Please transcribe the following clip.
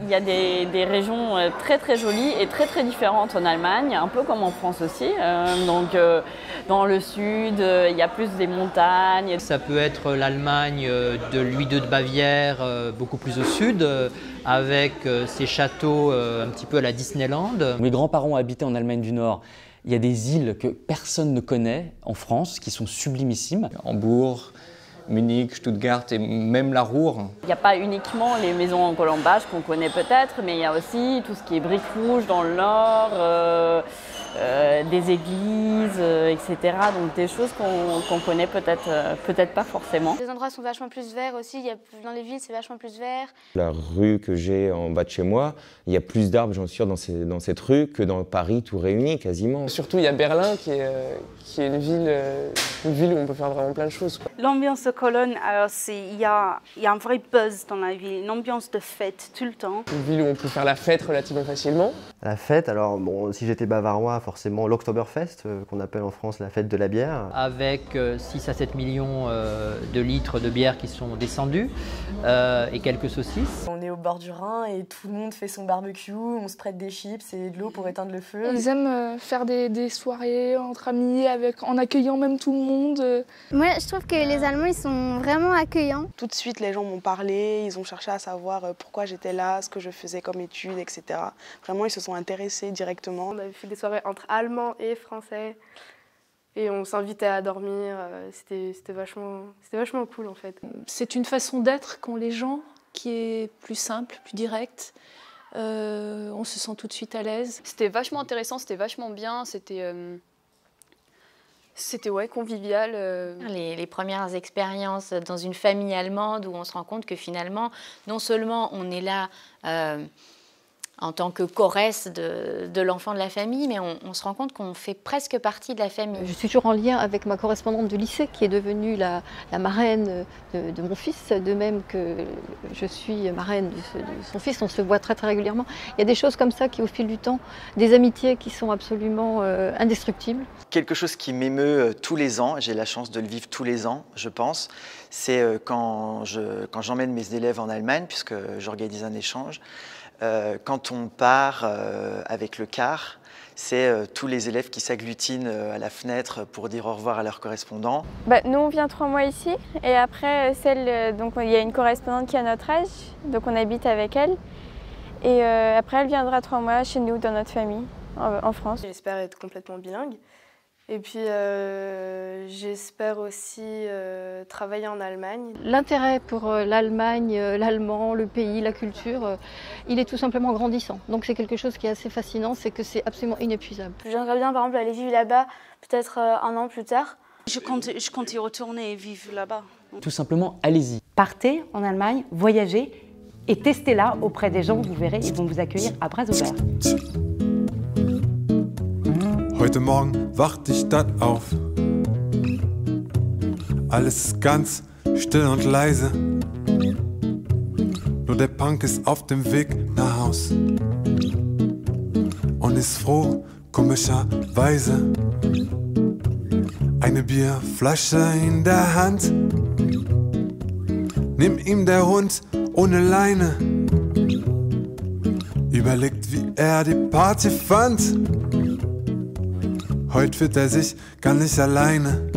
Il y a des régions très très jolies et très très différentes en Allemagne, un peu comme en France aussi. Dans le sud, il y a plus des montagnes. Ça peut être l'Allemagne de Louis II de Bavière, beaucoup plus au sud, avec ses châteaux un petit peu à la Disneyland. Mes grands-parents habitaient en Allemagne du Nord. Il y a des îles que personne ne connaît en France, qui sont sublimissimes. Hambourg, Munich, Stuttgart et même la Ruhr. Il n'y a pas uniquement les maisons en colombage qu'on connaît peut-être, mais il y a aussi tout ce qui est briques rouges dans le nord, des églises, etc. Donc des choses qu'on connaît peut-être pas forcément. Les endroits sont vachement plus verts aussi, dans les villes c'est vachement plus vert. La rue que j'ai en bas de chez moi, il y a plus d'arbres, j'en suis sûr, dans cette rue que dans Paris tout réuni quasiment. Surtout il y a Berlin qui est une ville où on peut faire vraiment plein de choses. L'ambiance de Cologne, il y a un vrai buzz dans la ville, une ambiance de fête tout le temps. Une ville où on peut faire la fête relativement facilement. La fête, alors bon, si j'étais bavarois, forcément l'Oktoberfest, qu'on appelle en France la fête de la bière. Avec 6 à 7 millions de litres de bière qui sont descendus et quelques saucisses. On est au bord du Rhin et tout le monde fait son barbecue, on se prête des chips et de l'eau pour éteindre le feu. Ils aiment faire des soirées entre amis, en accueillant même tout le monde. Moi je trouve que les Allemands ils sont vraiment accueillants. Tout de suite les gens m'ont parlé, ils ont cherché à savoir pourquoi j'étais là, ce que je faisais comme études, etc. Vraiment ils se sont intéressés directement. On avait fait des soirées entre Allemands et Français et on s'invitait à dormir, c'était vachement cool en fait. C'est une façon d'être qu'ont les gens qui est plus simple, plus directe. On se sent tout de suite à l'aise. C'était vachement intéressant, c'était vachement bien, c'était ouais, convivial. Les premières expériences dans une famille allemande où on se rend compte que finalement, non seulement on est là en tant que choresse de l'enfant de la famille, mais on se rend compte qu'on fait presque partie de la famille. Je suis toujours en lien avec ma correspondante de lycée qui est devenue la marraine de mon fils, de même que je suis marraine de son fils, on se voit très très régulièrement. Il y a des choses comme ça qui au fil du temps, des amitiés qui sont absolument indestructibles. Quelque chose qui m'émeut tous les ans, j'ai la chance de le vivre tous les ans, je pense, c'est quand j'emmène mes élèves en Allemagne, puisque j'organise un échange. Quand on part avec le car, c'est tous les élèves qui s'agglutinent à la fenêtre pour dire au revoir à leurs correspondants. Nous on vient 3 mois ici et après donc il y a une correspondante qui a notre âge, donc on habite avec elle. Et après elle viendra 3 mois chez nous dans notre famille en France. J'espère être complètement bilingue. Et puis j'espère aussi travailler en Allemagne. L'intérêt pour l'Allemagne, l'allemand, le pays, la culture, il est tout simplement grandissant. Donc c'est quelque chose qui est assez fascinant, c'est que c'est absolument inépuisable. J'aimerais bien par exemple aller vivre là-bas, peut-être 1 an plus tard. Je compte y retourner et vivre là-bas. Tout simplement, allez-y. Partez en Allemagne, voyagez et testez-la auprès des gens, vous verrez, ils vont vous accueillir à bras ouverts. Heute Morgen wacht die Stadt auf. Alles ist ganz still und leise. Nur der Punk ist auf dem Weg nach Haus und ist froh, komischerweise. Eine Bierflasche in der Hand. Nimmt ihm der Hund ohne Leine. Überlegt, wie er die Party fand. Heute fühlt er sich gar nicht alleine.